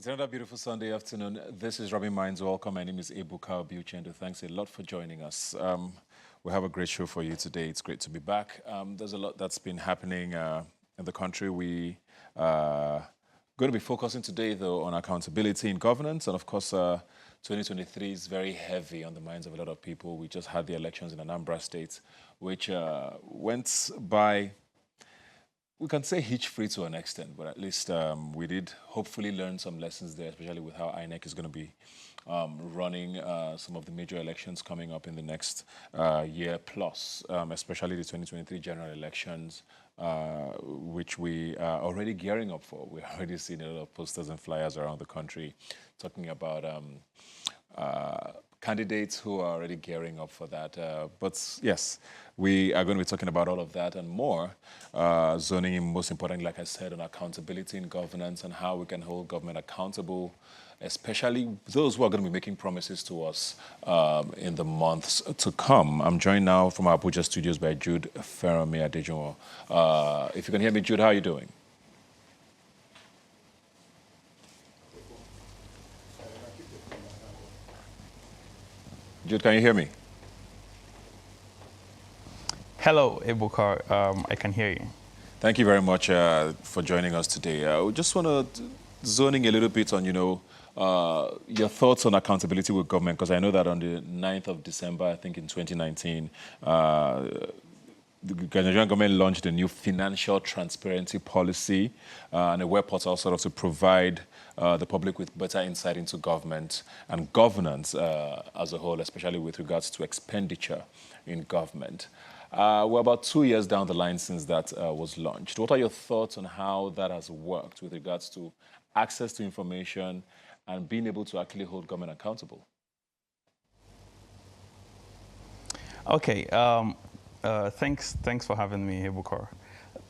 It's another beautiful Sunday afternoon. This is Rubbin Minds. Welcome. My name is Ebuka Obiuchendo. Thanks a lot for joining us. We have a great show for you today. It's great to be back. There's a lot that's been happening in the country. We going to be focusing today, though, on accountability in governance. And, of course, 2023 is very heavy on the minds of a lot of people. We just had the elections in Anambra State, which went by, we can say hitch-free to an extent, but at least we did hopefully learn some lessons there, especially with how INEC is going to be running some of the major elections coming up in the next year plus, especially the 2023 general elections, which we are already gearing up for. We're already seeing a lot of posters and flyers around the country talking about candidates who are already gearing up for that. But yes, we are going to be talking about all of that and more. Zoning, most importantly, like I said, on accountability in governance and how we can hold government accountable, especially those who are going to be making promises to us in the months to come. I'm joined now from our Abuja studios by Jude Ferrami Adejomo. If you can hear me, Jude, how are you doing? Jude, can you hear me? Hello, Ebuka. I can hear you. Thank you very much for joining us today. We just want to zoning a little bit on, your thoughts on accountability with government, because I know that on the 9th of December, I think in 2019, the Nigerian government launched a new financial transparency policy and a web portal sort of to provide the public with better insight into government and governance as a whole, especially with regards to expenditure in government. We're about 2 years down the line since that was launched. What are your thoughts on how that has worked with regards to access to information and being able to actually hold government accountable? Okay. Thanks for having me, Ebuka.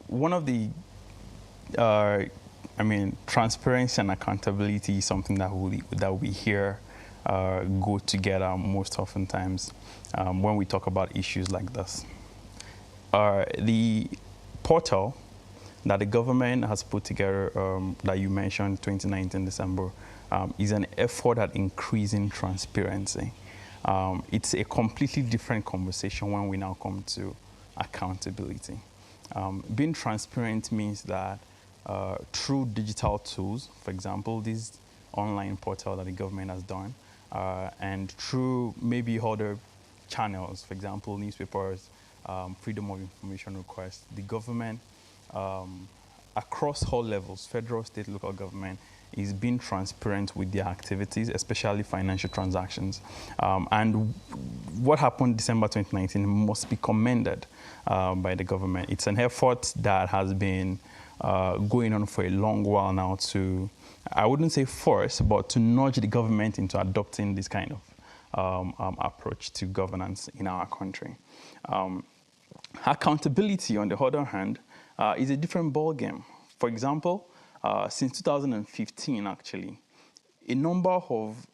One of the, transparency and accountability is something that we hear go together most oftentimes when we talk about issues like this. The portal that the government has put together that you mentioned, 2019 December, is an effort at increasing transparency. It's a completely different conversation when we now come to accountability. Being transparent means that through digital tools, for example, this online portal that the government has done, and through maybe other channels, for example, newspapers, freedom of information requests, the government across all levels, federal, state, local government, is being transparent with their activities, especially financial transactions. And what happened December 2019 must be commended by the government. It's an effort that has been going on for a long while now to, I wouldn't say force, but to nudge the government into adopting this kind of approach to governance in our country. Accountability, on the other hand, is a different ballgame. For example, since 2015, actually, a number of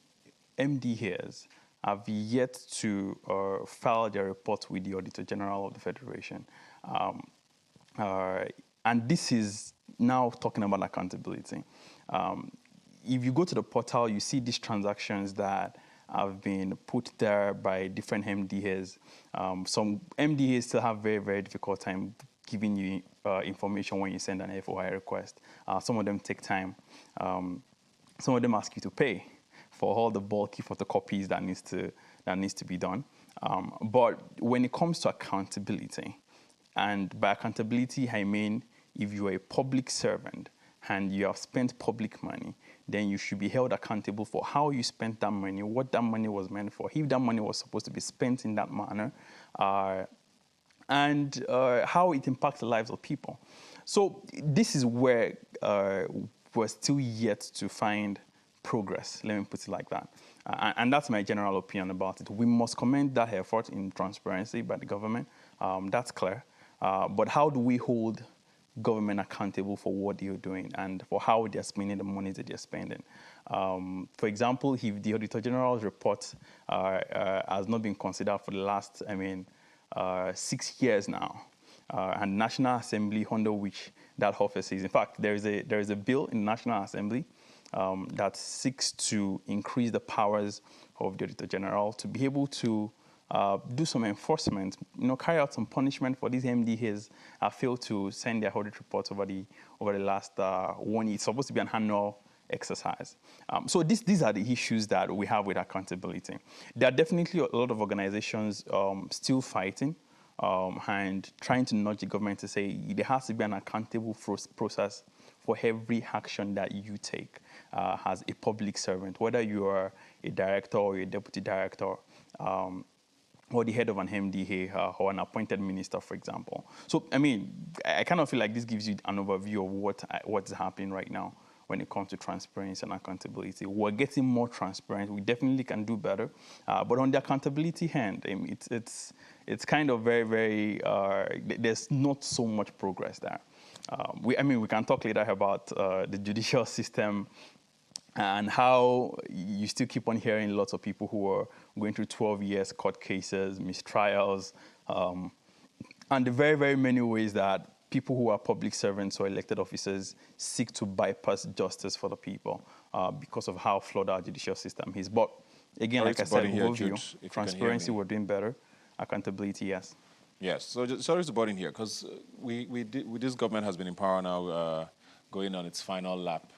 MDAs have yet to file their report with the Auditor General of the Federation. And this is now talking about accountability. If you go to the portal, you see these transactions that have been put there by different MDAs. Some MDAs still have very, very difficult time giving you information when you send an FOI request. Some of them take time. Some of them ask you to pay for all the bulky photocopies that needs to be done. But when it comes to accountability, and by accountability I mean if you are a public servant and you have spent public money, then you should be held accountable for how you spent that money, what that money was meant for, if that money was supposed to be spent in that manner, and how it impacts the lives of people. So this is where we're still yet to find progress, let me put it like that. And that's my general opinion about it. We must commend that effort in transparency by the government. That's clear. But how do we hold government accountable for what they're doing and for how they're spending the money that they're spending? For example, if the Auditor General's report has not been considered for the last, 6 years now, and National Assembly under which that office is. In fact, there is a bill in the National Assembly that seeks to increase the powers of the Auditor General to be able to do some enforcement, carry out some punishment for these MDAs failed to send their audit reports over the last 1 year. It's supposed to be an annual exercise. So these are the issues that we have with accountability. There are definitely a lot of organizations still fighting and trying to nudge the government to say there has to be an accountable process for every action that you take as a public servant, whether you are a director or a deputy director, or the head of an MDA or an appointed minister, for example. So, I mean, I kind of feel like this gives you an overview of what's happening right now when it comes to transparency and accountability. We're getting more transparent. We definitely can do better. But on the accountability hand, I mean, it's kind of very, very, there's not so much progress there. We can talk later about the judicial system and how you still keep on hearing lots of people who are going through 12 years court cases, mistrials, and the very, very many ways that people who are public servants or elected officers seek to bypass justice for the people because of how flawed our judicial system is. But again, like I said, overview, transparency, we're doing better. Accountability, yes. Yes. So sorry to butt in here, because this government has been in power now, going on its final lap.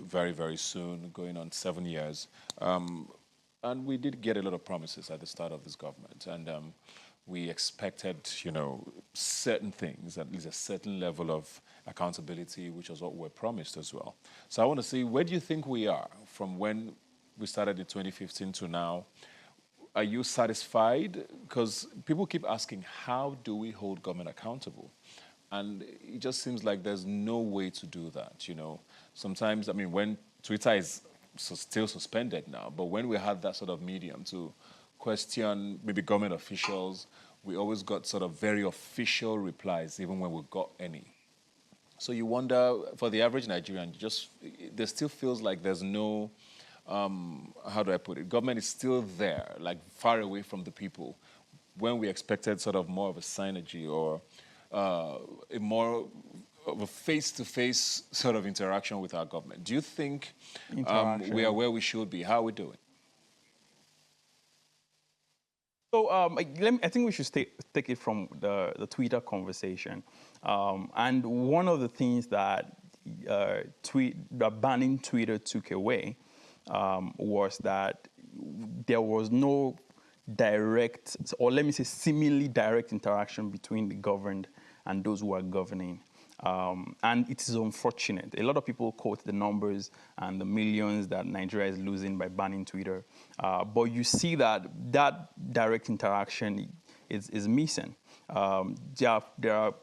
Very, very soon, going on 7 years. And we did get a lot of promises at the start of this government. And we expected, certain things, at least a certain level of accountability, which was what we were promised as well. So I want to see, where do you think we are from when we started in 2015 to now? Are you satisfied? Because people keep asking, how do we hold government accountable? And it just seems like there's no way to do that, Sometimes, when Twitter is still suspended now, but when we had that sort of medium to question maybe government officials, we always got sort of very official replies, even when we got any. So you wonder, for the average Nigerian, there still feels like there's no, how do I put it? Government is still there, like far away from the people, when we expected sort of more of a synergy or a more of a face-to-face sort of interaction with our government. Do you think we are where we should be? How are we doing? So I think we should take it from the Twitter conversation. And one of the things that banning Twitter took away was that there was no direct, or let me say seemingly direct interaction between the governed and those who are governing. And it is unfortunate. A lot of people quote the numbers and the millions that Nigeria is losing by banning Twitter. But you see that direct interaction is missing. There are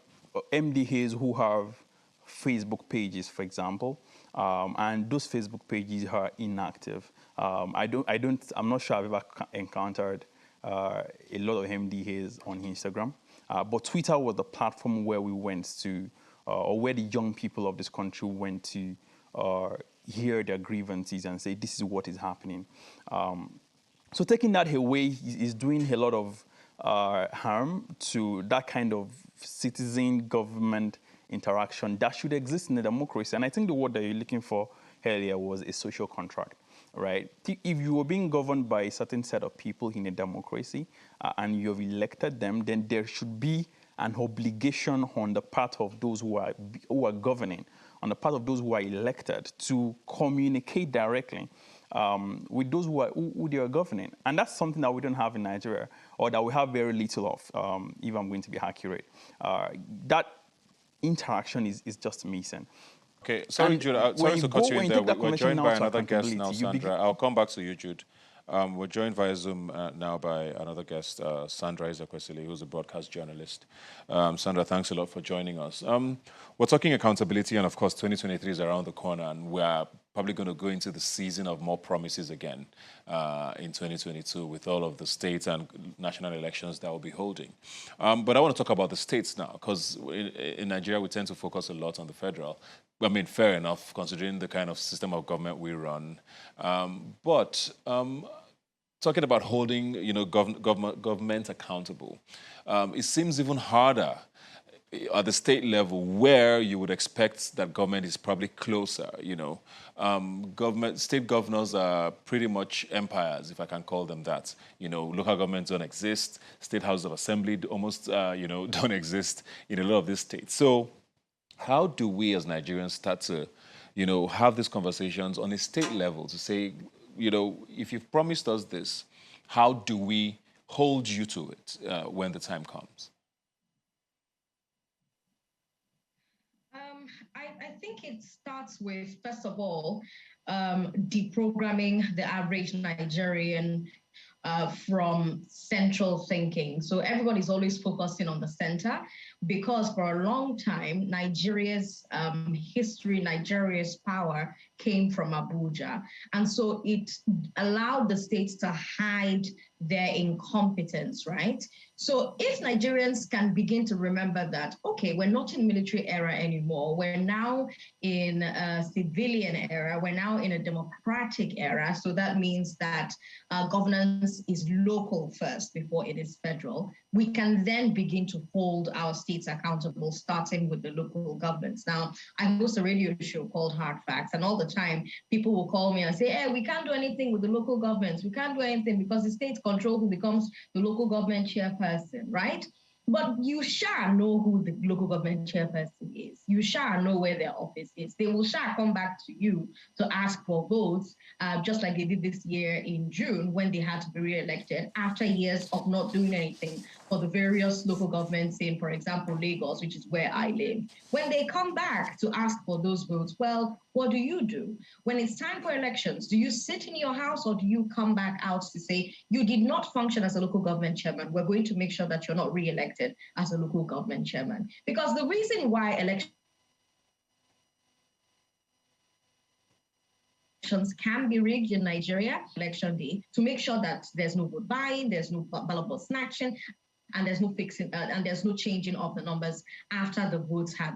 MDAs who have Facebook pages, for example, and those Facebook pages are inactive. I'm not sure I've ever encountered a lot of MDAs on Instagram. But Twitter was the platform where we went to, or where the young people of this country went to hear their grievances and say, this is what is happening. So taking that away is doing a lot of harm to that kind of citizen-government interaction that should exist in a democracy. And I think the word that you're looking for earlier was a social contract, right? If you were being governed by a certain set of people in a democracy and you've elected them, then there should be an obligation on the part of those who are governing, on the part of those who are elected, to communicate directly with those who they are governing. And that's something that we don't have in Nigeria, or that we have very little of, if I'm going to be accurate. That interaction is just missing. Okay, sorry, Jude. Sorry to cut you in there. We're joined by another guest now, Sandra. I'll come back to you, Jude. We're joined via Zoom now by another guest, Sandra Ezekwesili, who's a broadcast journalist. Sandra, thanks a lot for joining us. We're talking accountability, and of course, 2023 is around the corner, and we're probably going to go into the season of more promises again in 2022 with all of the state and national elections that we'll be holding. But I want to talk about the states now, because in Nigeria, we tend to focus a lot on the federal. I mean, fair enough, considering the kind of system of government we run. But talking about holding, government accountable, it seems even harder at the state level where you would expect that government is probably closer, state governors are pretty much empires, if I can call them that. Local governments don't exist. State houses of assembly almost, don't exist in a lot of these states. So how do we as Nigerians start to, have these conversations on a state level to say, if you've promised us this, how do we hold you to it when the time comes? I think it starts with, first of all, deprogramming the average Nigerian from central thinking. So everybody's always focusing on the center because for a long time, Nigeria's history, Nigeria's power came from Abuja. And so it allowed the states to hide their incompetence, right? So if Nigerians can begin to remember that, okay, we're not in military era anymore, we're now in a civilian era, we're now in a democratic era. So that means that governance is local first before it is federal. We can then begin to hold our states accountable, starting with the local governments. Now, I host a radio show called Hard Facts, and all the time people will call me and say, hey, we can't do anything with the local governments. We can't do anything because the states control who becomes the local government chairperson, right? But you shall know who the local government chairperson is. You shall know where their office is. They will shall come back to you to ask for votes, just like they did this year in June when they had to be re-elected after years of not doing anything for the various local governments in, for example, Lagos, which is where I live. When they come back to ask for those votes, well, what do? When it's time for elections, do you sit in your house or do you come back out to say, you did not function as a local government chairman, we're going to make sure that you're not re-elected as a local government chairman? Because the reason why elections can be rigged in Nigeria, election day, to make sure that there's no vote buying, there's no ballot box snatching, and there's no fixing, and there's no changing of the numbers after the votes have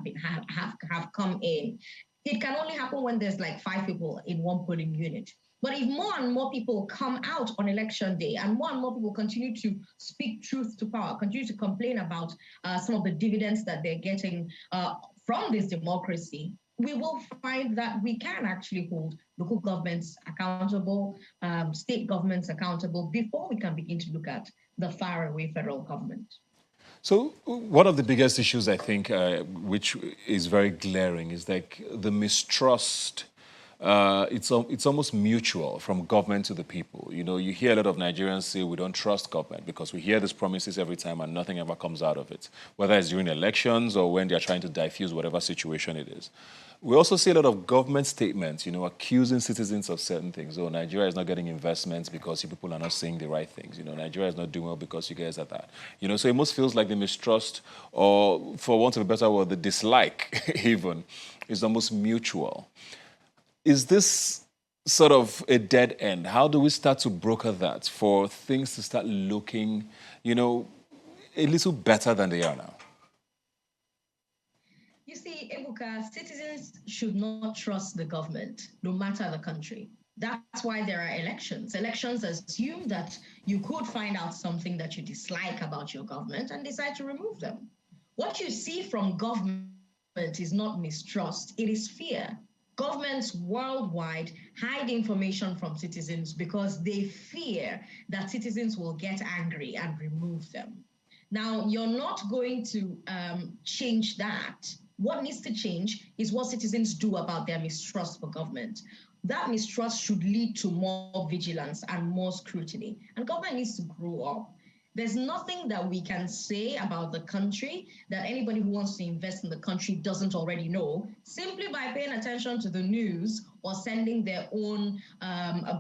come in. It can only happen when there's like 5 people in one polling unit. But if more and more people come out on election day and more people continue to speak truth to power, continue to complain about some of the dividends that they're getting from this democracy, we will find that we can actually hold local governments accountable, state governments accountable before we can begin to look at the faraway federal government. So one of the biggest issues, I think, which is very glaring, is like the mistrust. It's almost mutual from government to the people. You hear a lot of Nigerians say we don't trust government because we hear these promises every time and nothing ever comes out of it, whether it's during elections or when they're trying to diffuse whatever situation it is. We also see a lot of government statements, accusing citizens of certain things. Oh, Nigeria is not getting investments because you people are not saying the right things. Nigeria is not doing well because you guys are that. So it almost feels like the mistrust, or for want of a better word, the dislike even, is almost mutual. Is this sort of a dead end? How do we start to broker that for things to start looking, a little better than they are now? You see, Ebuka, citizens should not trust the government, no matter the country. That's why there are elections. Elections assume that you could find out something that you dislike about your government and decide to remove them. What you see from government is not mistrust, it is fear. Governments worldwide hide information from citizens because they fear that citizens will get angry and remove them. Now, you're not going to change that. What needs to change is what citizens do about their mistrust for government. That mistrust should lead to more vigilance and more scrutiny. And government needs to grow up. There's nothing that we can say about the country that anybody who wants to invest in the country doesn't already know, simply by paying attention to the news or sending their own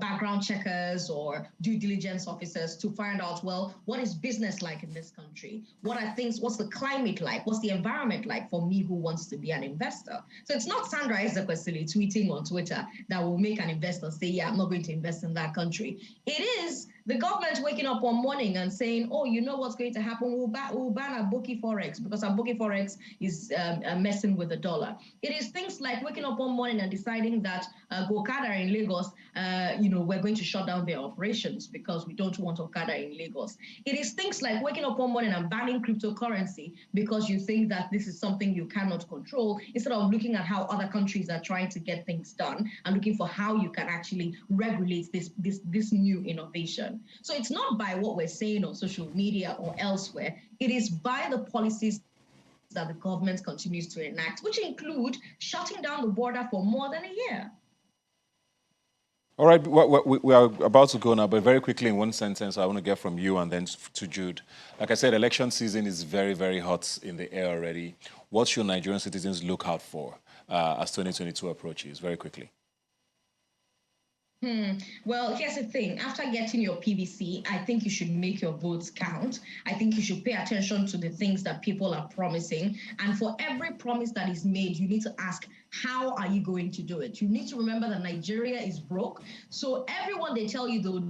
background checkers or due diligence officers to find out, well, what is business like in this country? What are things, what's the climate like? What's the environment like for me who wants to be an investor? So it's not Sandra Ezekwesili tweeting on Twitter that will make an investor say, yeah, I'm not going to invest in that country. It is the government waking up one morning and saying, oh, you know what's going to happen? We'll ban Aboki Forex because Aboki Forex is messing with the dollar. It is things like waking up one morning and deciding that go Okada in Lagos, we're going to shut down their operations because we don't want Okada in Lagos. It is things like waking up one morning and banning cryptocurrency because you think that this is something you cannot control, instead of looking at how other countries are trying to get things done and looking for how you can actually regulate this new innovation. So it's not by what we're saying on social media or elsewhere, it is by the policies that the government continues to enact, which include shutting down the border for more than a year. All right, we are about to go now, but very quickly in one sentence, I want to get from you and then to Jude. Like I said, election season is very, very hot in the air already. What should Nigerian citizens look out for as 2022 approaches? Very quickly. Well, here's the thing. After getting your PVC, I think you should make your votes count. I think you should pay attention to the things that people are promising. And for every promise that is made, you need to ask, how are you going to do it? You need to remember that Nigeria is broke. So everyone they tell you they'll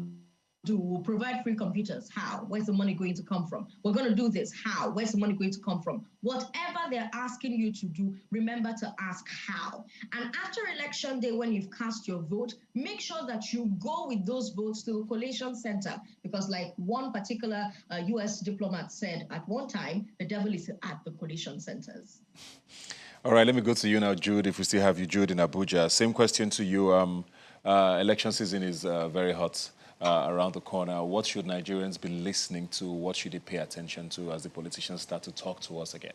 do will provide free computers. How? Where's the money going to come from? We're going to do this. How? Where's the money going to come from? Whatever they're asking you to do, remember to ask how. And after election day, when you've cast your vote, make sure that you go with those votes to the collation center. Because like one particular US diplomat said at one time, the devil is at the collation centers. All right, let me go to you now, Jude, if we still have you, Jude, in Abuja. Same question to you. Election season is very hot. Around the corner. What should Nigerians be listening to? What should they pay attention to as the politicians start to talk to us again?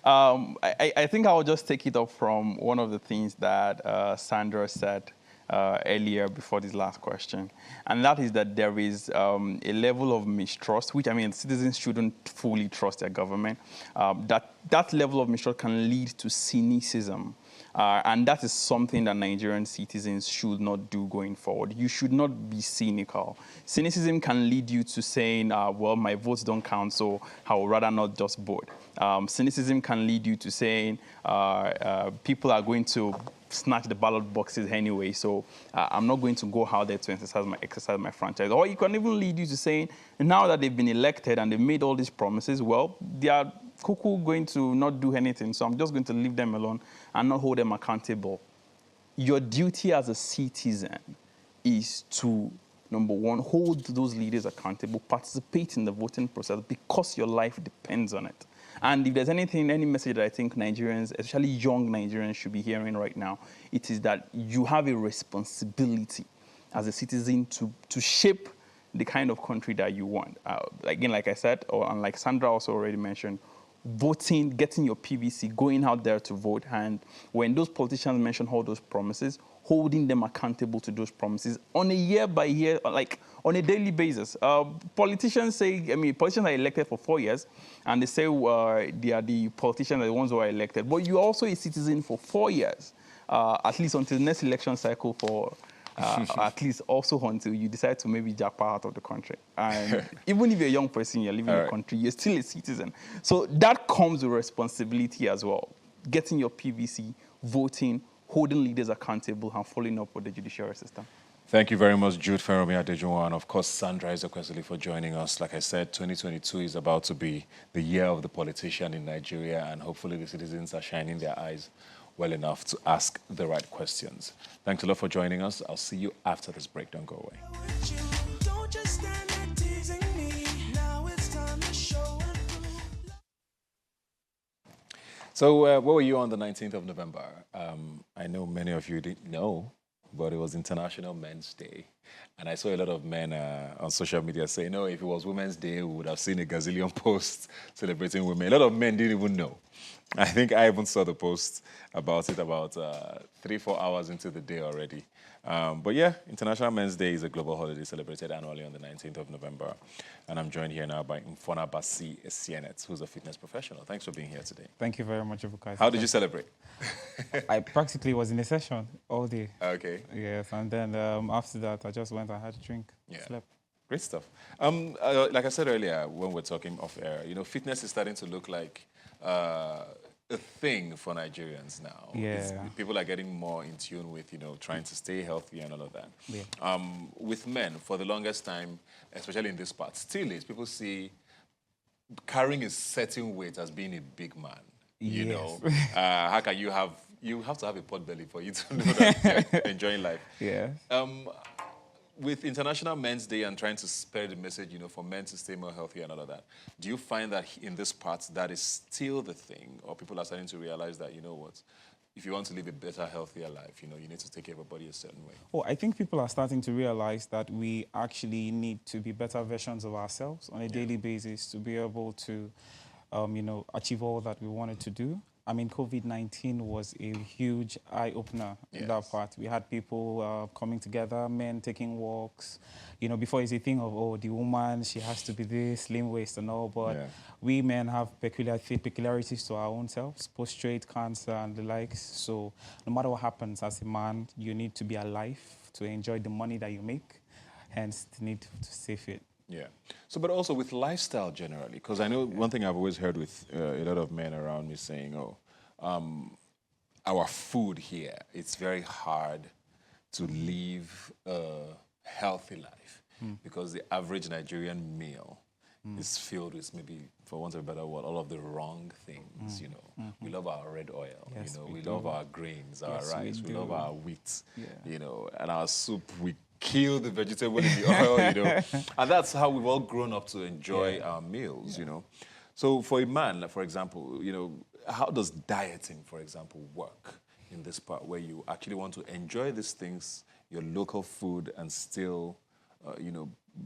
I think I'll just take it up from one of the things that Sandra said earlier before this last question. And that is that there is a level of mistrust, which, I mean, citizens shouldn't fully trust their government. That level of mistrust can lead to cynicism. And that is something that Nigerian citizens should not do going forward. You should not be cynical. Cynicism can lead you to saying, well, my votes don't count, so I would rather not just vote. Cynicism can lead you to saying, people are going to snatch the ballot boxes anyway, so I'm not going to go out there to exercise my franchise. Or it can even lead you to saying, now that they've been elected and they've made all these promises, well, they are cuckoo going to not do anything, so I'm just going to leave them alone and not hold them accountable. Your duty as a citizen is to, number one, hold those leaders accountable, participate in the voting process because your life depends on it. And if there's any message that I think Nigerians, especially young Nigerians, should be hearing right now, it is that you have a responsibility as a citizen to shape the kind of country that you want. Again, like I said, and like Sandra also already mentioned, voting, getting your PVC, going out there to vote. And when those politicians mention all those promises, holding them accountable to those promises on a year by year, like on a daily basis. Politicians are elected for 4 years, and they say they are the politicians, the ones who are elected. But you're also a citizen for 4 years, at least until the next election cycle for at least also until you decide to maybe jackpot out of the country. And even if you're a young person, you're living in the country, you're still a citizen. So that comes with responsibility as well. Getting your PVC, voting, holding leaders accountable, and following up with the judiciary system. Thank you very much, Jude Feromi Adejuwa, and of course, Sandra Ezekwesili for joining us. Like I said, 2022 is about to be the year of the politician in Nigeria, and hopefully the citizens are shining their eyes well enough to ask the right questions. Thanks a lot for joining us. I'll see you after this break. Don't go away. So where were you on the 19th of November? I know many of you didn't know, but it was International Men's Day. And I saw a lot of men on social media saying, no, if it was Women's Day, we would have seen a gazillion posts celebrating women. A lot of men didn't even know. I think I even saw the post about it about 3-4 hours into the day already. But yeah, International Men's Day is a global holiday celebrated annually on the 19th of November. And I'm joined here now by Mfona Basi Essienet, who's a fitness professional. Thanks for being here today. Thank you very much, Ebuka. How did you celebrate? I practically was in a session all day. Okay. Yes, and then after that, I just went and had a drink, slept. Great stuff. Like I said earlier, when we're talking off air, fitness is starting to look like a thing for Nigerians now. Yeah. People are getting more in tune with, trying to stay healthy and all of that. Yeah. With men, for the longest time, especially in this part, still is, people see carrying a certain weight as being a big man. Yes. How can you have, You have to have a pot belly for you to know that you're enjoying life. Yeah. With International Men's Day and trying to spread the message, for men to stay more healthy and all of that, do you find that in this part that is still the thing, or people are starting to realize that, if you want to live a better, healthier life, you need to take care of your body a certain way? Oh, I think people are starting to realize that we actually need to be better versions of ourselves on a daily basis to be able to, achieve all that we wanted to do. I mean, COVID-19 was a huge eye-opener in that part. We had people coming together, men taking walks. Before it's a thing of, oh, the woman, she has to be this, slim waist and all, but we men have peculiarities to our own selves, prostate cancer and the likes. So no matter what happens as a man, you need to be alive to enjoy the money that you make, hence the need to stay fit. Yeah. So, but also with lifestyle generally, because I know one thing I've always heard with a lot of men around me saying, our food here, it's very hard to live a healthy life because the average Nigerian meal is filled with maybe, for want of a better word, all of the wrong things, We love our red oil, Yes, we love our grains, our Yes, rice, we love our wheat, Yeah. And our soup, we kill the vegetable in the oil, And that's how we've all grown up to enjoy our meals, So for a man, for example, how does dieting, for example, work in this part where you actually want to enjoy these things, your local food, and still,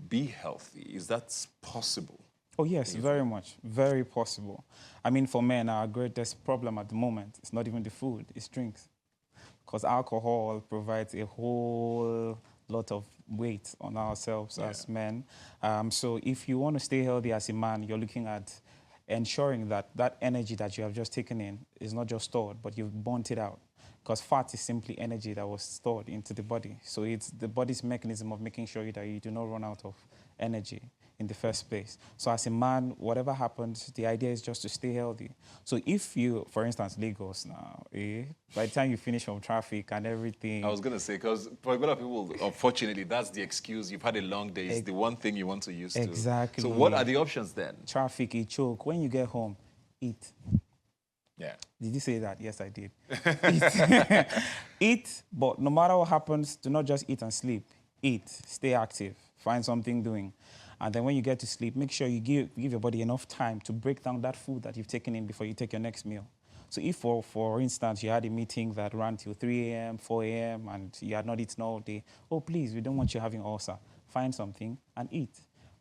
be healthy? Is that possible? Oh, yes, very much. Very possible. I mean, for men, our greatest problem at the moment is not even the food, it's drinks. Because alcohol provides a whole lot of weight on ourselves as men. So if you want to stay healthy as a man, you're looking at ensuring that that energy that you have just taken in is not just stored, but you've burnt it out. Because fat is simply energy that was stored into the body. So it's the body's mechanism of making sure that you do not run out of energy in the first place. So as a man, whatever happens, the idea is just to stay healthy. So if you, for instance, Lagos now, by the time you finish from traffic and everything... I was going to say, because for a lot of people, unfortunately, that's the excuse. You've had a long day. It's the one thing you want to use to. Exactly. So what are the options then? Traffic, a choke. When you get home, eat. Yeah. Did you say that? Yes, I did. Eat. Eat, but no matter what happens, do not just eat and sleep. Eat, stay active, find something doing. And then when you get to sleep, make sure you give your body enough time to break down that food that you've taken in before you take your next meal. So if, for instance, you had a meeting that ran till 3 a.m., 4 a.m., and you had not eaten all day, oh, please, we don't want you having ulcer. Find something and eat.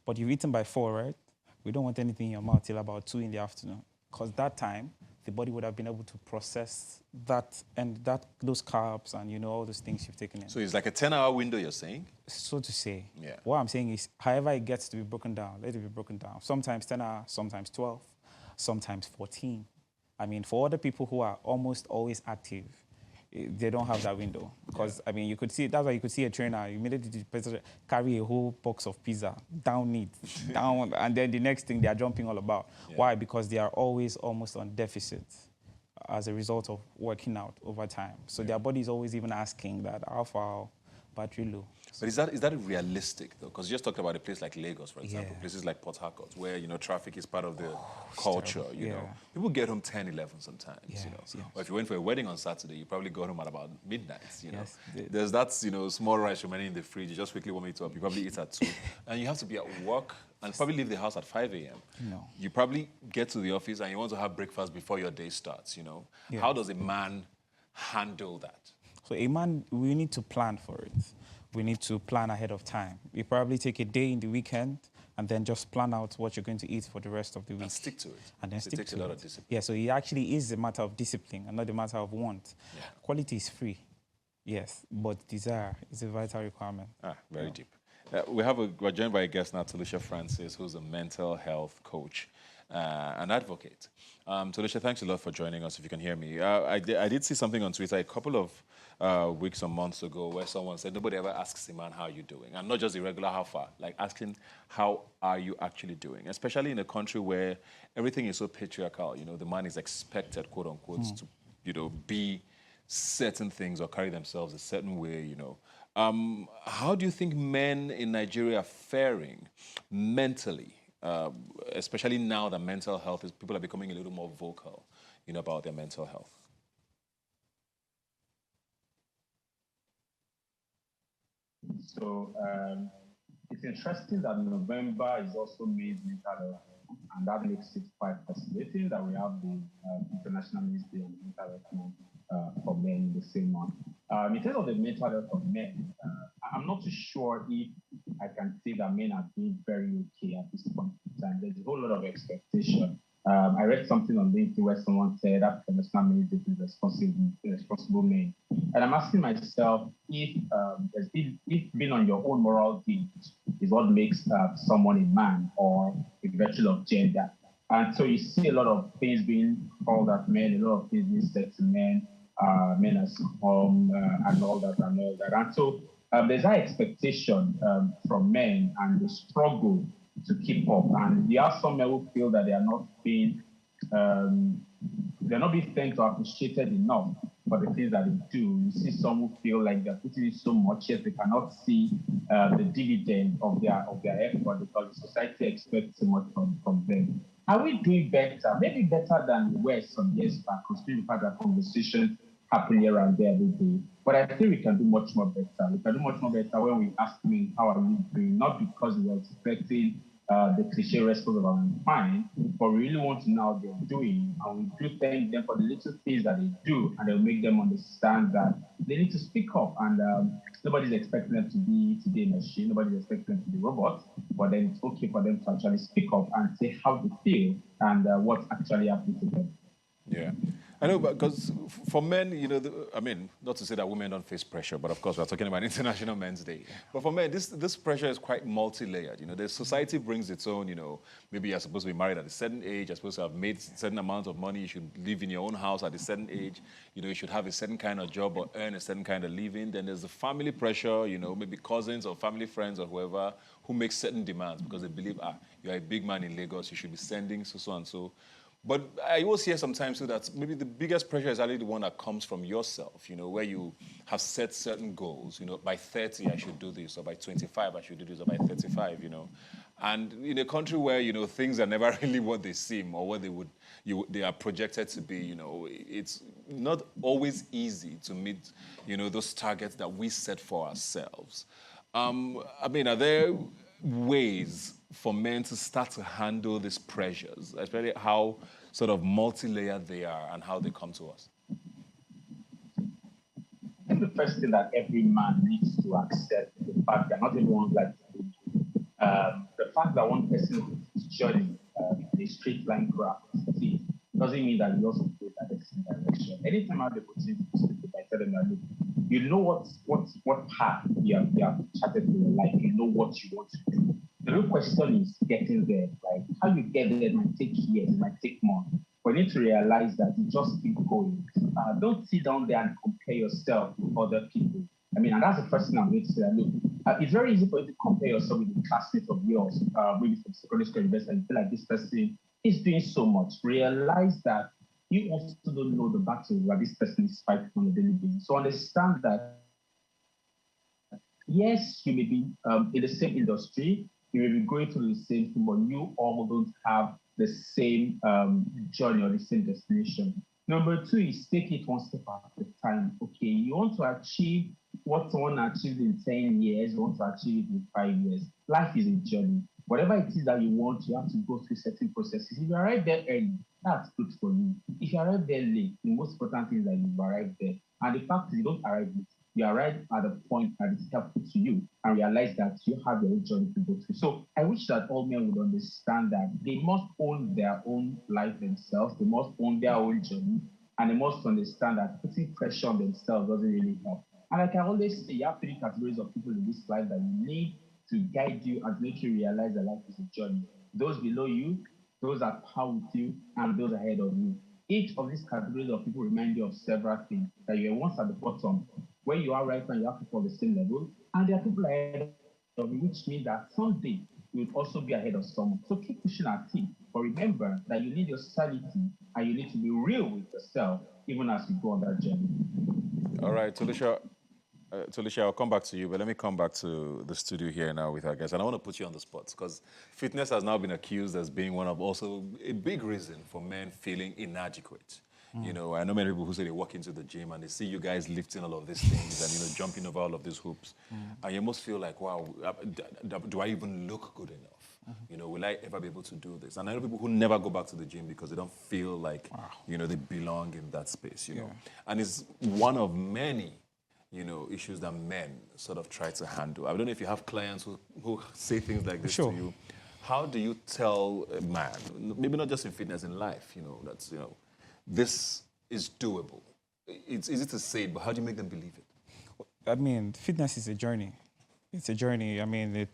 But you've eaten by 4, right? We don't want anything in your mouth till about 2 in the afternoon. Because that time, the body would have been able to process that and those carbs and, all those things you've taken in. So it's like a 10-hour window, you're saying? So to say. Yeah. What I'm saying is, however it gets to be broken down, let it be broken down. Sometimes 10 hours, sometimes 12, sometimes 14. I mean, for other people who are almost always active, they don't have that window. Because, I mean, you could see, that's why you could see a trainer immediately carry a whole box of pizza, down it, down, and then the next thing they are jumping all about. Yeah. Why? Because they are always almost on deficit as a result of working out over time. So their body is always even asking that, how far battery low. But is that realistic, though? Because you just talked about a place like Lagos, for example, places like Port Harcourt, where, traffic is part of the culture, you know. People get home 10, 11 sometimes, Or if you went for a wedding on Saturday, you probably got home at about midnight, know. There's that, small rice remaining in the fridge. You just quickly warm it up. You probably eat at 2. And you have to be at work and probably leave the house at 5 a.m. No. You probably get to the office and you want to have breakfast before your day starts, How does a man handle that? So a man, we need to plan for it. We need to plan ahead of time. You probably take a day in the weekend and then just plan out what you're going to eat for the rest of the week. And stick to it. And then stick to it. It takes a lot of discipline. Yeah, so it actually is a matter of discipline and not a matter of want. Yeah. Quality is free, yes, but desire is a vital requirement. Very deep. We're joined by a guest now, Talisha Francis, who's a mental health coach and advocate. Talisha, thanks a lot for joining us, if you can hear me. I did see something on Twitter a couple of weeks or months ago where someone said nobody ever asks a man how you're doing, and not just the regular how far, like asking how are you actually doing, especially in a country where everything is so patriarchal. The man is expected, quote unquote, to be certain things or carry themselves a certain way. How do you think men in Nigeria are faring mentally, especially now that mental health people are becoming a little more vocal, about their mental health? So it's interesting that November is also Men's Mental Health, and that makes it quite fascinating that we have the International Men's Day and Mental Health Month for men in the same month. In terms of the mental health of men, I'm not too sure if I can say that men are doing very okay at this point in time. There's a whole lot of expectation. I read something on LinkedIn where someone said that National Men is responsible men, and I'm asking myself if if being on your own moral gauge is what makes someone a man or a virtue of gender. And so you see a lot of things being called at men, a lot of things being said to men, men as home, and all that and all that. And so there's high expectation from men and the struggle to keep up. And there are some men who feel that um, they're not being thanked or appreciated enough for the things that they do. You see some who feel like they're putting in so much, yet they cannot see the dividend of their effort because the society expects so much from them. Are we doing better? Maybe better than we were some years back, considering the fact that conversations happen here and there every day. But I think we can do much more better. We can do much more better when we ask me, how are you doing? Not because we are expecting the cliche response of I'm fine, but we really want to know how they're doing. And we do thank them for the little things that they do, and they'll make them understand that they need to speak up. And nobody's expecting them to be today a machine, nobody's expecting them to be robots, but then it's okay for them to actually speak up and say how they feel and what's actually happening to them. Yeah. I know, because for men, I mean, not to say that women don't face pressure, but of course we're talking about International Men's Day. But for men, this pressure is quite multi-layered. The society brings its own, maybe you're supposed to be married at a certain age, you're supposed to have made certain amount of money, you should live in your own house at a certain age, you should have a certain kind of job or earn a certain kind of living. Then there's the family pressure, maybe cousins or family friends or whoever who make certain demands because they believe, you're a big man in Lagos, you should be sending so and so. But I always hear sometimes too that maybe the biggest pressure is actually the one that comes from yourself, where you have set certain goals. By 30 I should do this, or by 25 I should do this, or by 35. And in a country where things are never really what they seem or what they are projected to be, it's not always easy to meet those targets that we set for ourselves. I mean, are there ways for men to start to handle these pressures, especially how sort of multi-layered they are and how they come to us? I think the first thing that every man needs to accept is the fact that not everyone likes to do. The fact that one person is journey in a straight line graph doesn't mean that you also go that the same direction. Anytime I have the opportunity to speak with, I tell them that, look, you know what path you have charted for your life. You know what you want to do. The real question is getting there. Like how you get there might take years, it might take months. But you need to realize that you just keep going. Don't sit down there and compare yourself with other people. I mean, and that's the first thing I'm going to say. That, look, it's very easy for you to compare yourself with a classmate of yours, maybe from secondary school, university, and feel like this person is doing so much. Realize that you also don't know the battles that this person is fighting on a daily basis. So understand that yes, you may be in the same industry, you may be going through the same thing, but you all don't have the same journey or the same destination. Number two is take it one step at a time. Okay, you want to achieve what someone achieved in 10 years, you want to achieve it in 5 years. Life is a journey. Whatever it is that you want, you have to go through certain processes. If you arrive there early, that's good for you. If you arrive there late, the most important thing is that you've arrived there. And the fact is you don't arrive late. You arrive at a point that is helpful to you and realize that you have your own journey to go through. So I wish that all men would understand that they must own their own life themselves, they must own their own journey, and they must understand that putting pressure on themselves doesn't really help. And like I always say, you have three categories of people in this life that you need to guide you and make you realize that life is a journey. Those below you, those at par with you, and those ahead of you. Each of these categories of people remind you of several things. That you are once at the bottom, where you are right now, you have people on the same level, and there are people ahead of you, which means that someday you will also be ahead of someone. So keep pushing our team, but remember that you need your sanity and you need to be real with yourself, even as you go on that journey. All right, Tolisha, I'll come back to you, but let me come back to the studio here now with our guests. And I want to put you on the spot because fitness has now been accused as being one of also a big reason for men feeling inadequate. You know, I know many people who say they walk into the gym and they see you guys lifting all of these things and, you know, jumping over all of these hoops. And you must feel like, wow, do I even look good enough? You know, will I ever be able to do this? And I know people who never go back to the gym because they don't feel like, you know, they belong in that space, you know. And it's one of many, you know, issues that men sort of try to handle. I don't know if you have clients who say things like this to you. How do you tell a man, maybe not just in fitness, in life, you know, that's, you know, this is doable? It's easy to say, but how do you make them believe it? I mean, fitness is a journey. It's a journey. I mean,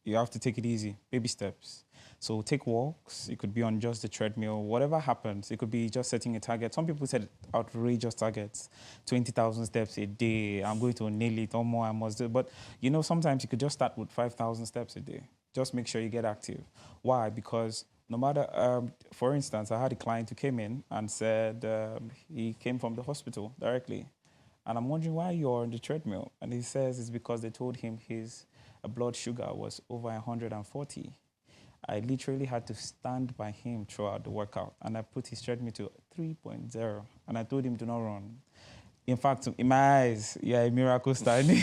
you have to take it easy, baby steps. So take walks. It could be on just the treadmill. Whatever happens, it could be just setting a target. Some people set outrageous targets, 20,000 steps a day. I'm going to nail it or more. I must do. But you know, sometimes you could just start with 5,000 steps a day. Just make sure you get active. Why? Because no matter, for instance, I had a client who came in and said he came from the hospital directly. And I'm wondering why you're on the treadmill. And he says it's because they told him his blood sugar was over 140. I literally had to stand by him throughout the workout. And I put his treadmill to 3.0. And I told him to not run. In fact, in my eyes, yeah, a miracle starting.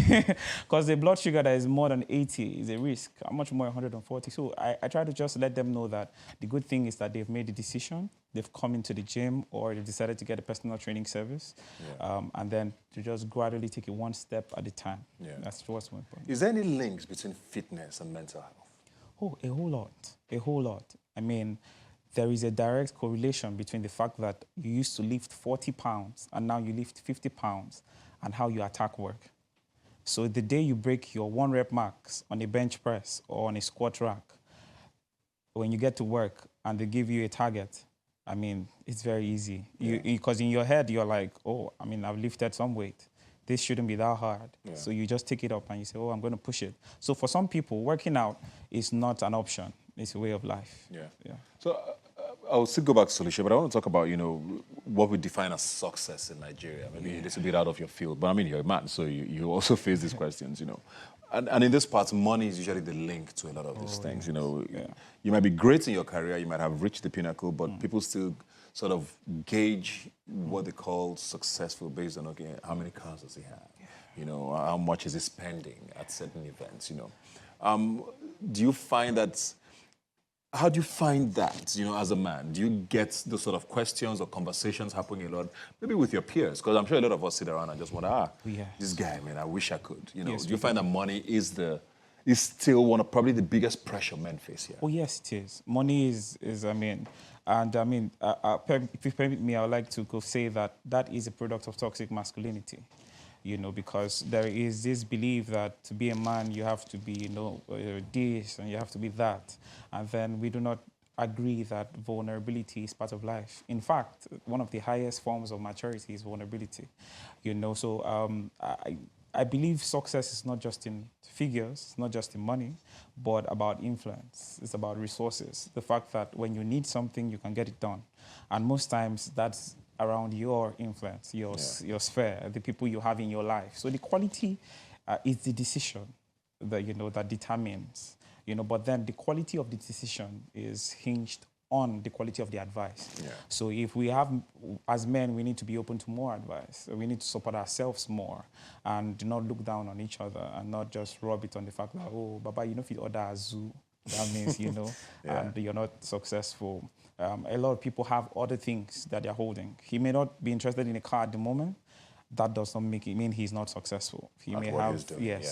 Because the blood sugar that is more than 80 is a risk. How much more 140? So I try to just let them know that the good thing is that they've made the decision. They've come into the gym or they've decided to get a personal training service. And then to just gradually take it one step at a time. That's what's more important. Is there any links between fitness and mental health? Oh, a whole lot. A whole lot. I mean, there is a direct correlation between the fact that you used to lift 40 pounds and now you lift 50 pounds and how you attack work. So the day you break your 1 rep max on a bench press or on a squat rack, when you get to work and they give you a target, I mean, it's very easy. Because in your head, you're like, oh, I mean, I've lifted some weight. This shouldn't be that hard. So you just take it up and you say, oh, I'm going to push it. So for some people, working out is not an option. It's a way of life. So I'll still go back to Solisha, but I want to talk about, you know, what we define as success in Nigeria. Maybe a little bit out of your field, but I mean, you're a man, so you also face these questions, you know. And in this part, money is usually the link to a lot of these things, you know. You might be great in your career, you might have reached the pinnacle, but people still sort of gauge what they call successful based on, okay, how many cars does he have? You know, how much is he spending at certain events, you know. Do you find that, how do you find that, you know, as a man? Do you get those sort of questions or conversations happening a lot, maybe with your peers? Because I'm sure a lot of us sit around and just wonder, this guy, man, I wish I could. You know, do you find that money is still one of probably the biggest pressure men face here? Oh, yes, it is. Money is I mean, and I mean, if you permit me, I would like to go say that that is a product of toxic masculinity. You know, because there is this belief that to be a man, you have to be, you know, this and you have to be that. And then we do not agree that vulnerability is part of life. In fact, one of the highest forms of maturity is vulnerability. You know, so I believe success is not just in figures, it's not just in money, but about influence. It's about resources. The fact that when you need something, you can get it done. And most times that's around your influence, your sphere, the people you have in your life. So the quality is the decision that, you know, that determines, you know, but then the quality of the decision is hinged on the quality of the advice. So if we have, as men, we need to be open to more advice. We need to support ourselves more and do not look down on each other and not just rub it on the fact that, oh, Baba, you know, if you order a zoo, that means, you know, and you're not successful. A lot of people have other things that they're holding. He may not be interested in a car at the moment. That does not make it mean he's not successful. He may have,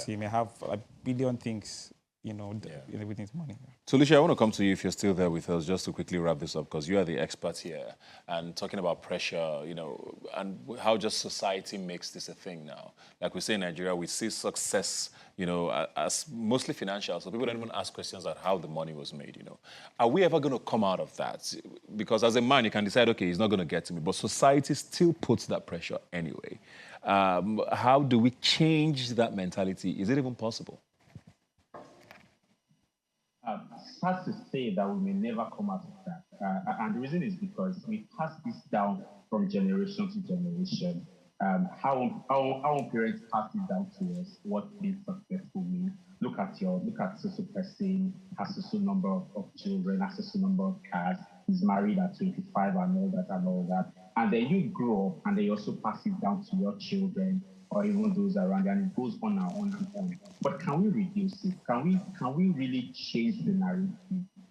he may have a billion things, you know, everything's money. So, Alicia, I want to come to you if you're still there with us, just to quickly wrap this up, because you are the expert here, and talking about pressure, you know, and how just society makes this a thing now. Like we say in Nigeria, we see success, you know, as mostly financial, so people don't even ask questions about how the money was made, you know. Are we ever going to come out of that? Because as a man, you can decide, okay, he's not going to get to me, but society still puts that pressure anyway. How do we change that mentality? Is it even possible? Sad to say that we may never come out of that. And the reason is because we pass this down from generation to generation. Our parents pass it down to us, what being successful means. Look at so person, has a certain number of children, has a certain number of cars. is married at 25 and all that and all that. And then you grow up and then you also pass it down to your children or even those around you, and it goes on and on and on. But can we reduce it? Can we really change the narrative?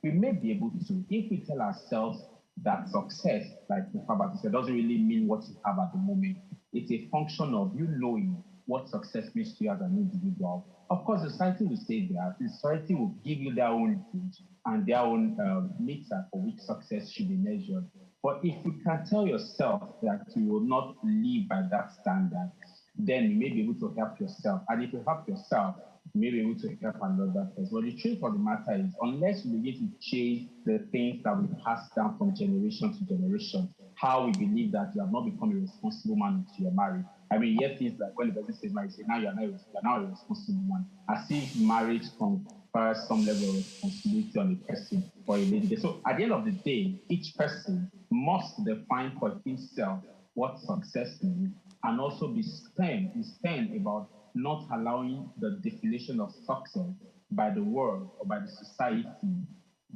We may be able to if we tell ourselves that success, like the Fabat said, doesn't really mean what you have at the moment. It's a function of you knowing what success means to you as an individual. Of course, society will say that. Society will give you their own gauge and their own meter for which success should be measured. But if you can tell yourself that you will not live by that standard, then you may be able to help yourself. And if you help yourself, you may be able to help another person. But the truth of the matter is, unless we begin to change the things that we pass down from generation to generation, how we believe that you have not become a responsible man until you're married. I mean, you hear things like when the person says marriage, say, now you're now a responsible man. As if marriage confers some level of responsibility on a person or a lady. So at the end of the day, each person must define for himself what success means and also be stern about not allowing the definition of success by the world or by the society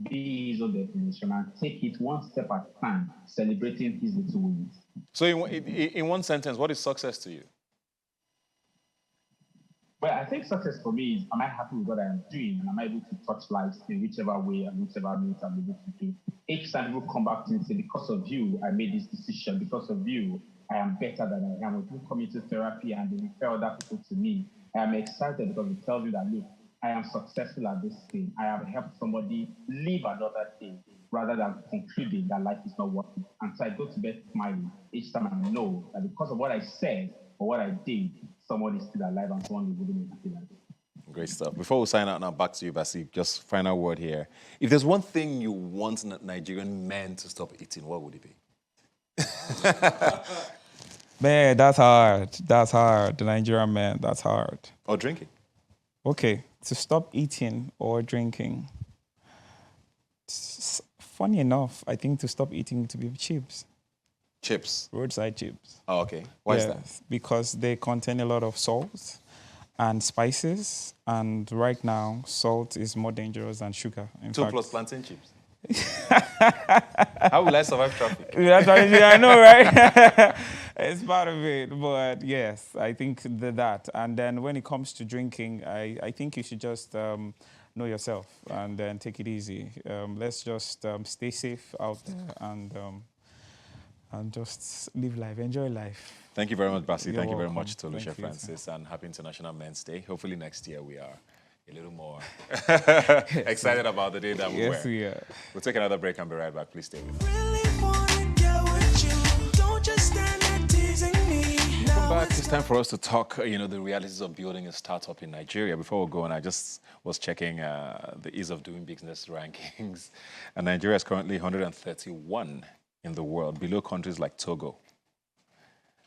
be his own definition and take it one step at a time, celebrating his little wins. So in one sentence, what is success to you? Well, I think success for me is, am I happy with what I am doing? And am I able to touch lives in whichever way and whichever means I'm able to do? Each time people come back to me and say, because of you, I made this decision. Because of you, I am better than I am. When people come into therapy and they refer other people to me, I am excited because it tells you that, look, I am successful at this thing. I have helped somebody live another day rather than concluding that life is not worth it. And so I go to bed smiling each time I know that because of what I said or what I did, someone is still alive and someone is living a happy life. Great stuff. Before we sign out now, back to you, Basi, just final word here. If there's one thing you want Nigerian men to stop eating, what would it be? Man, that's hard. That's hard. The Nigerian man, that's hard. Or drinking? Okay, to stop eating or drinking. Funny enough, I think to stop eating to be chips. Chips? Roadside chips. Oh, okay. Why is that? Because they contain a lot of salt and spices, and right now, salt is more dangerous than sugar. In Two fact, plus plantain chips. How will I survive traffic? I know, right? It's part of it, but yes, I think that. And then when it comes to drinking, I think you should just know yourself and then take it easy. Let's just stay safe out there and just live life, enjoy life. Very much, Basi. You're Thank you very welcome. much, Tolusha Thank you. Francis, and happy International Men's Day. Hopefully next year we are a little more excited about the day that we Yes, were. we are. We'll take another break and be right back. Please stay with us. Really wanna get with you. Don't just stand there teasing me. Welcome back. It's time for us to talk, the realities of building a startup in Nigeria. Before we go on, I just was checking the ease of doing business rankings. And Nigeria is currently 131 in the world, below countries like Togo,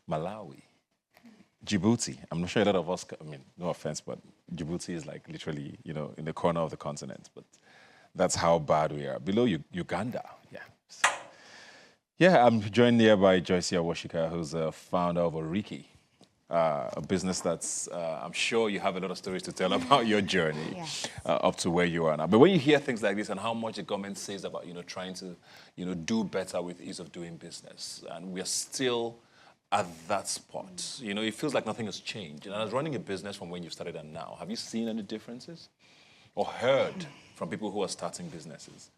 Malawi, Djibouti. I'm not sure a lot of us, no offense, but Djibouti is like literally, in the corner of the continent. But that's how bad we are. Below Uganda, yeah. Yeah, I'm joined here by Joyce Washika, who's a founder of Oriki, a business that's, I'm sure you have a lot of stories to tell about your journey up to where you are now. But when you hear things like this and how much the government says about, trying to, do better with ease of doing business, and we're still at that spot, it feels like nothing has changed. And as running a business from when you started and now, have you seen any differences or heard from people who are starting businesses?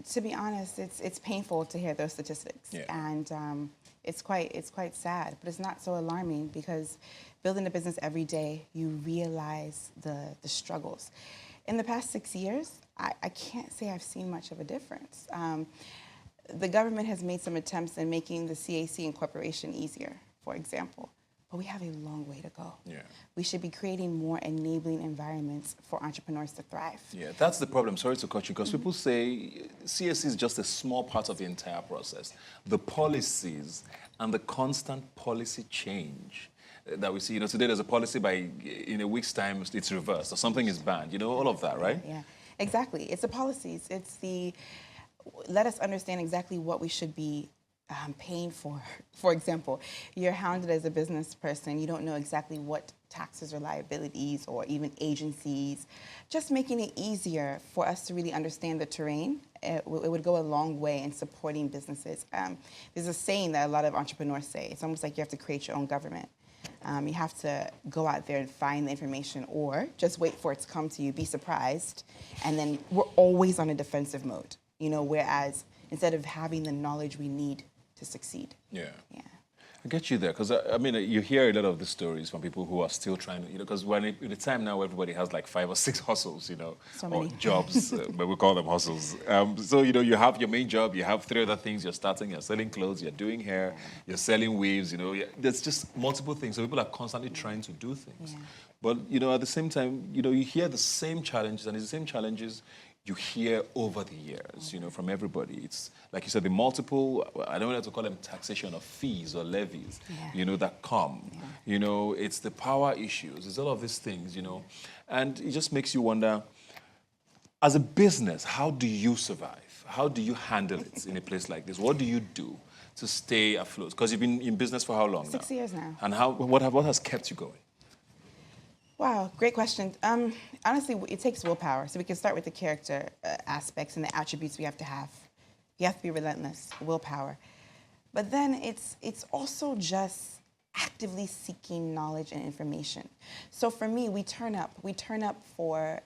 To be honest, it's painful to hear those statistics, and it's quite sad. But it's not so alarming because building a business every day, you realize the struggles. In the past 6 years, I can't say I've seen much of a difference. The government has made some attempts in making the CAC incorporation easier, for example. But we have a long way to go. Yeah. We should be creating more enabling environments for entrepreneurs to thrive. Yeah, that's the problem. Sorry to cut you, because people say CSC is just a small part of the entire process. The policies and the constant policy change that we see. Today there's a policy in a week's time, it's reversed, or something is banned. All of that, right? Yeah, exactly. It's the policies. Let us understand exactly what we should be paying for. For example, you're hounded as a business person. You don't know exactly what taxes or liabilities or even agencies. Just making it easier for us to really understand the terrain it would go a long way in supporting businesses. There's a saying that a lot of entrepreneurs say. It's almost like you have to create your own government. You have to go out there and find the information, or just wait for it to come to you, be surprised, and then we're always on a defensive mode, whereas instead of having the knowledge we need to succeed. Yeah. Yeah. I get you there, because I mean, you hear a lot of the stories from people who are still trying to, because when in the time now, everybody has like 5 or 6 hustles, So or many. jobs, but we call them hustles. So, you have your main job, you have 3 other things you're starting, you're selling clothes, you're doing hair, you're selling weaves, there's just multiple things. So people are constantly trying to do things. Yeah. But, at the same time, you hear the same challenges, and it's the same challenges you hear over the years, from everybody. It's, like you said, the multiple, I don't know how to call them taxation of fees or levies, that come. Yeah. It's the power issues, it's all of these things, And it just makes you wonder, as a business, how do you survive? How do you handle it in a place like this? What do you do to stay afloat? Because you've been in business for how long now? 6 years now. And what has kept you going? Wow, great question. Honestly, it takes willpower. So we can start with the character aspects and the attributes we have to have. You have to be relentless, willpower. But then it's also just actively seeking knowledge and information. So for me, we turn up for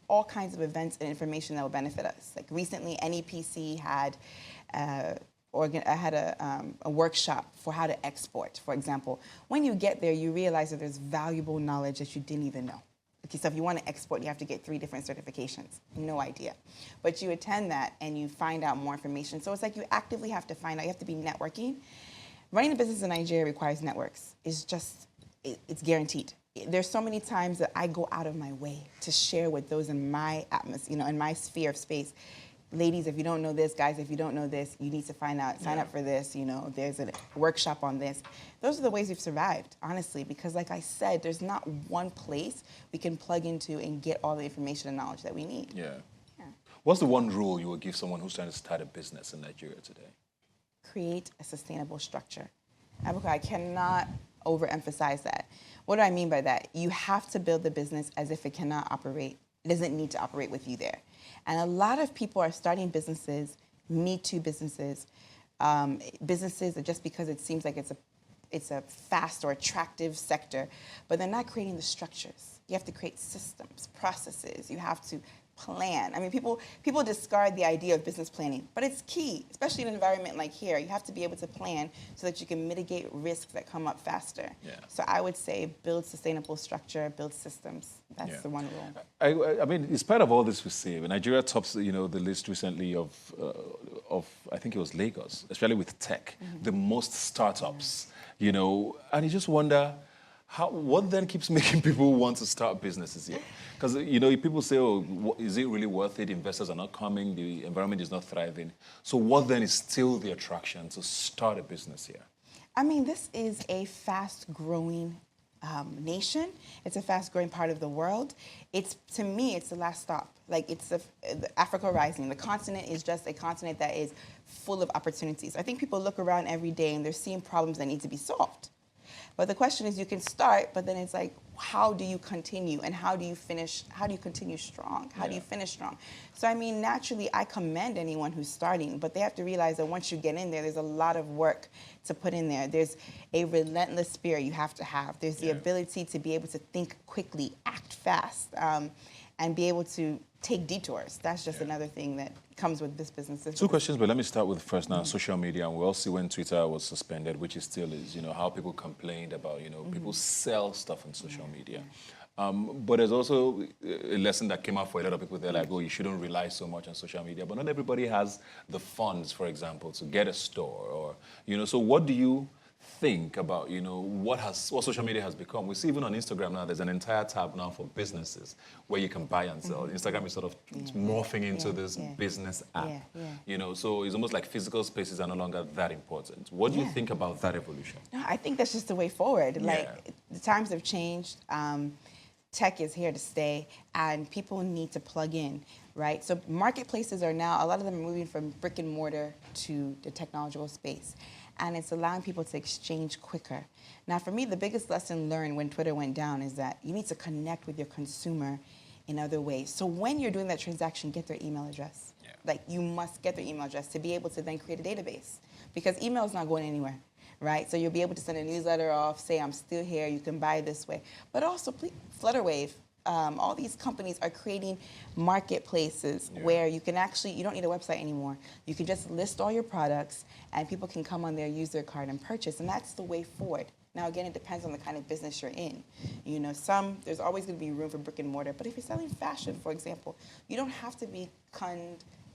all kinds of events and information that will benefit us. Like recently, NEPC had a workshop for how to export, for example. When you get there, you realize that there's valuable knowledge that you didn't even know. Okay, so if you want to export, you have to get 3 different certifications. No idea. But you attend that and you find out more information. So it's like you actively have to find out. You have to be networking. Running a business in Nigeria requires networks. It's guaranteed. There's so many times that I go out of my way to share with those in my atmosphere, in my sphere of space. Ladies, if you don't know this, guys, if you don't know this, you need to find out, sign up for this, there's a workshop on this. Those are the ways we've survived, honestly, because like I said, there's not one place we can plug into and get all the information and knowledge that we need. Yeah. What's the one rule you would give someone who's trying to start a business in Nigeria today? Create a sustainable structure. I cannot overemphasize that. What do I mean by that? You have to build the business as if it cannot operate. It doesn't need to operate with you there. And a lot of people are starting businesses, Me Too businesses, businesses that just because it seems like it's a fast or attractive sector, but they're not creating the structures. You have to create systems, processes. You have to plan. I mean, people discard the idea of business planning, but it's key, especially in an environment like here. You have to be able to plan so that you can mitigate risks that come up faster. Yeah. So I would say build sustainable structure, build systems. That's the one rule. I mean, in spite of all this we see, Nigeria tops, the list recently of I think it was Lagos, especially with tech, the most startups, and you just wonder, what then keeps making people want to start businesses here? Because, people say, is it really worth it? Investors are not coming, the environment is not thriving. So what then is still the attraction to start a business here? I mean, this is a fast-growing nation. It's a fast-growing part of the world. To me, it's the last stop. Like, it's the Africa Rising. The continent is just a continent that is full of opportunities. I think people look around every day and they're seeing problems that need to be solved. But the question is, you can start, but then it's like, how do you continue, and how do you finish? How do you continue strong? How do you finish strong? So, I mean, naturally, I commend anyone who's starting, but they have to realize that once you get in there, there's a lot of work to put in there. There's a relentless spirit you have to have. There's the ability to be able to think quickly, act fast, and be able to take detours. That's just another thing that comes with this business. 2 questions, but let me start with first now, social media. And we all see when Twitter was suspended, which it still is, how people complained about, people sell stuff on social media. But there's also a lesson that came out for a lot of people. They're like, you shouldn't rely so much on social media. But not everybody has the funds, for example, to get a store or, so what do you think about, what social media has become? We see even on Instagram now, there's an entire tab now for businesses where you can buy and sell. Instagram is sort of morphing into this business app. So it's almost like physical spaces are no longer that important. What do you think about that evolution? No, I think that's just the way forward. Like, the times have changed. Tech is here to stay, and people need to plug in, right? So marketplaces are now, a lot of them are moving from brick and mortar to the technological space. And it's allowing people to exchange quicker. Now, for me, the biggest lesson learned when Twitter went down is that you need to connect with your consumer in other ways. So when you're doing that transaction, get their email address. Like, you must get their email address to be able to then create a database, because email is not going anywhere, right? So you'll be able to send a newsletter off, say, I'm still here, you can buy this way. But also, please, Flutterwave, all these companies are creating marketplaces where you can actually, you don't need a website anymore. You can just list all your products, and people can come on there, use their card, and purchase. And that's the way forward. Now, again, it depends on the kind of business you're in. You know, there's always going to be room for brick and mortar. But if you're selling fashion, for example, you don't have to be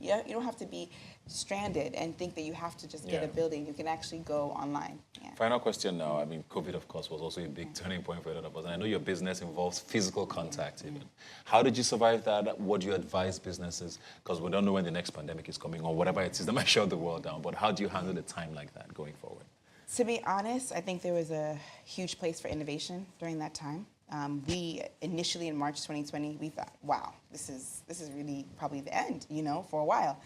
you don't have to be stranded and think that you have to just get a building. You can actually go online. Yeah. Final question now. I mean, COVID, of course, was also a big turning point for a lot of us. And I know your business involves physical contact even. How did you survive that? What do you advise businesses? Because we don't know when the next pandemic is coming or whatever it is that might shut the world down. But how do you handle the time like that going forward? To be honest, I think there was a huge place for innovation during that time. We initially in March 2020, we thought, wow, this is really probably the end, you know, for a while,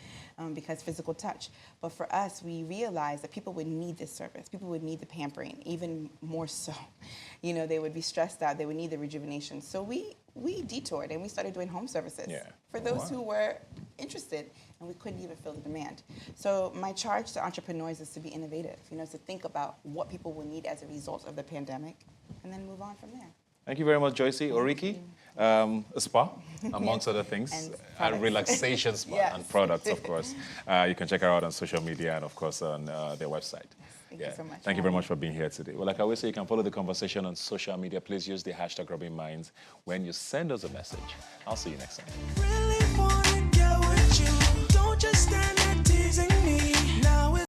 because physical touch. But for us, we realized that people would need this service. People would need the pampering, even more so. You know, they would be stressed out. They would need the rejuvenation. So we detoured and we started doing home services for those who were interested, and we couldn't even fill the demand. So my charge to entrepreneurs is to be innovative, you know, to think about what people will need as a result of the pandemic, and then move on from there. Thank you very much, Joycey. Oriki, a spa, amongst other things, a relaxation spa and products, of course. You can check her out on social media and, of course, on their website. Thank you so much. Thank you very much for being here today. Well, like I always say, you can follow the conversation on social media. Please use the hashtag Rubbin Minds when you send us a message. I'll see you next time. Really wanna get with you.